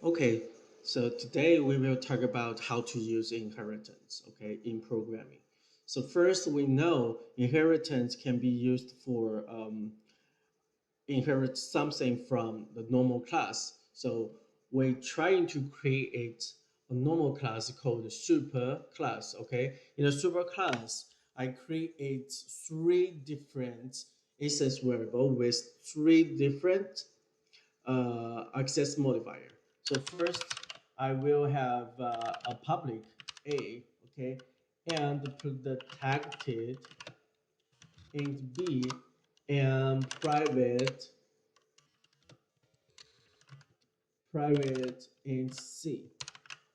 Okay, so today we will talk about how to use inheritance, okay, in programming. So first, we know inheritance can be used for inherit something from the normal class. So we're trying to create a normal class called super class, okay? In a super class, I create three different instance variable with three different access modifier. So first, I will have a public A, okay, and put the targeted int B and private int C.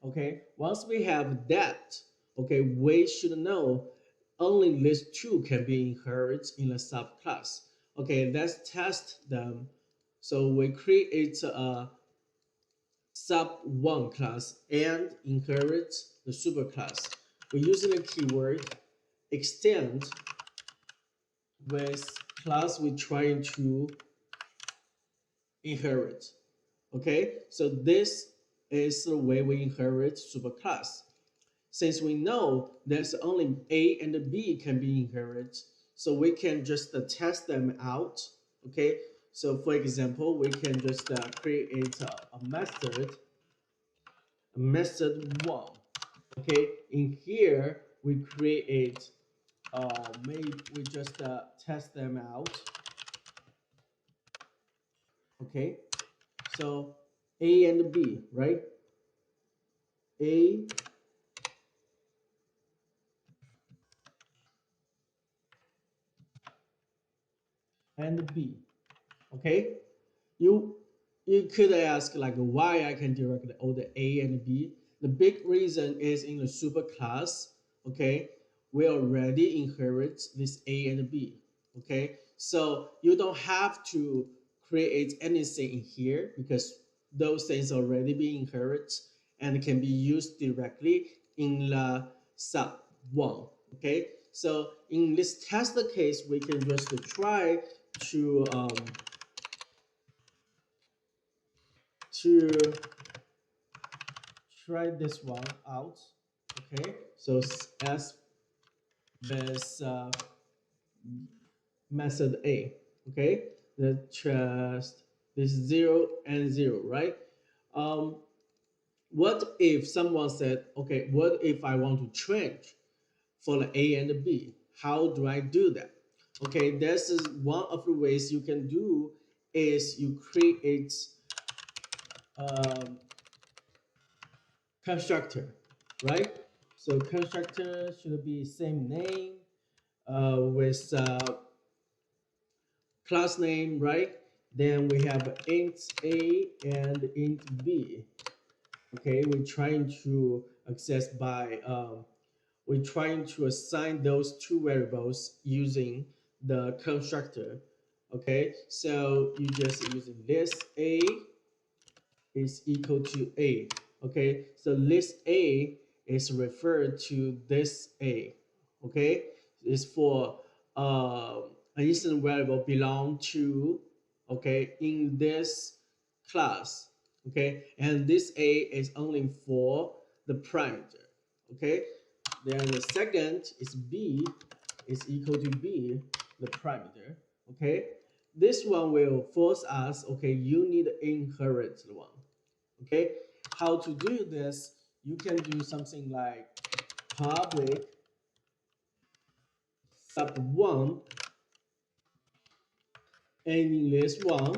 Okay, once we have that, okay, we should know only these two can be inherited in a subclass. Okay, let's test them. So we create a sub1 class and inherit the superclass. We're using the keyword extend with class we're trying to inherit. Okay, so this is the way we inherit superclass. Since we know there's only A and B can be inherited, so we can just test them out. Okay, so for example, we can just create a method one. Okay, in here we create maybe we just test them out. Okay, so A and B, right? A and B. Okay, you you could ask like why I can direct all the A and B. The big reason is in the superclass. Okay, we already inherit this A and B. Okay, so you don't have to create anything in here because those things already be inherited and can be used directly in the sub one. Okay, so in this test case, we can just try to to try this one out. Okay, so as this method A. Okay, the just this 0 and 0, right? Um, what if someone said, okay, what if I want to change for the A and B? How do I do that? Okay, this is one of the ways you can do is you create um, constructor, right? So constructor should be same name with class name, right? Then we have int A and int B. Okay, we're trying to access by we're trying to assign those two variables using the constructor. Okay, so you just using list A is equal to A. Okay, so list A is referred to this A. Okay, it's for an instant variable belong to, okay, in this class. Okay, and this A is only for the parameter. Okay, then the second is B is equal to B, the parameter. Okay, this one will force us, okay, you need to inherit one. Okay, how to do this? You can do something like public sub1, and in this one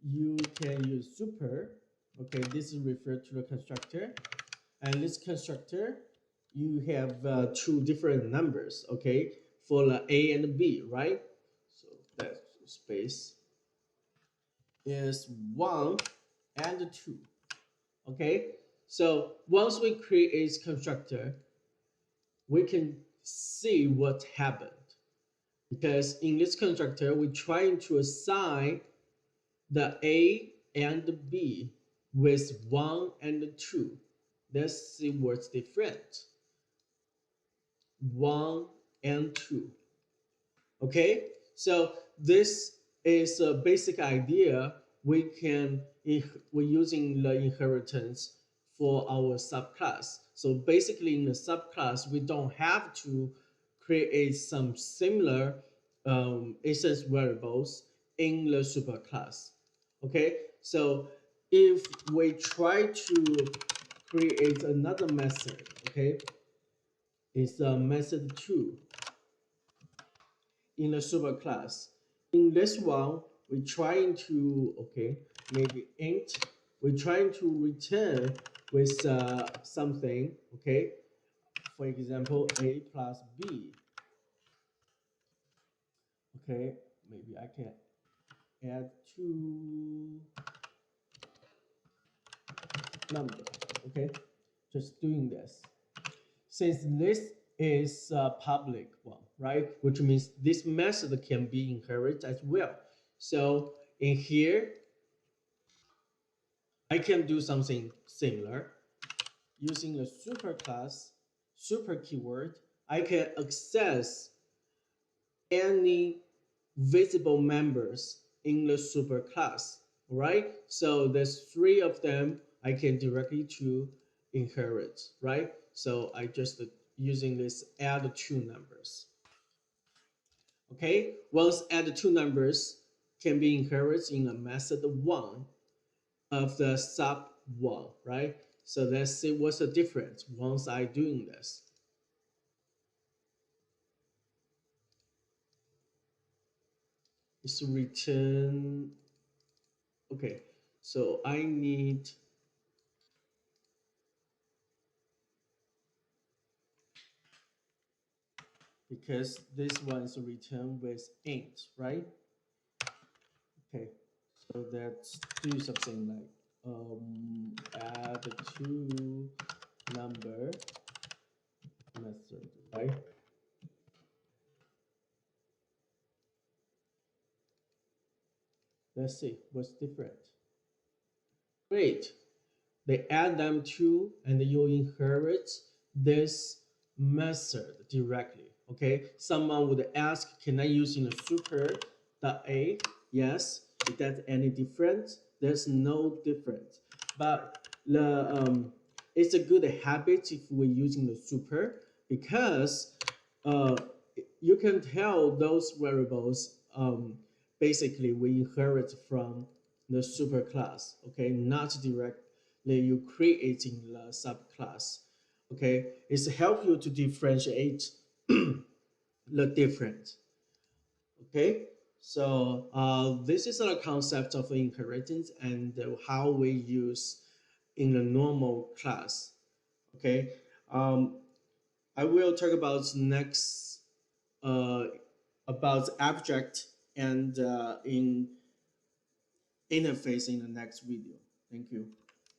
you can use super. Okay, this is referred to the constructor, and this constructor you have two different numbers, okay, for the A and B, right? So that space is 1 and 2. Okay, so once we create a constructor, we can see what happened. Because in this constructor, we're trying to assign the A and the B with 1 and 2. Let's see what's different. 1 and 2. Okay, so this is a basic idea we're using the inheritance for our subclass. So basically, in the subclass, we don't have to create some similar instance variables in the superclass. Okay, so if we try to create another method, okay, it's method 2 in the superclass. In this one, we're trying to, okay, maybe int, we're trying to return with something, okay, for example, a plus b, okay, maybe I can add two numbers, okay, just doing this. Since this is a public one, right, which means this method can be inherited as well. So in here, I can do something similar. Using the superclass, super keyword, I can access any visible members in the superclass, right? So there's three of them I can directly to inherit, right? So I just using this add two numbers. Okay, once add two numbers can be inherited in a method one of the sub one, right? So let's see what's the difference once I doing this. It's return. Okay, so I need because this one is returned with int, right? Okay, so let's do something like add two number method, right? Let's see what's different. Great. They add them to, and you inherit this method directly. Okay, someone would ask, can I use in the super.a? Yes. Is that any different? There's no difference. But it's a good habit if we're using the super, because uh, you can tell those variables basically we inherit from the superclass. Okay, not directly you creating the subclass. Okay, it's help you to differentiate the different. Okay, so this is the concept of inheritance and how we use in a normal class. Okay, um, I will talk about next uh, about abstract and in interface in the next video. Thank you.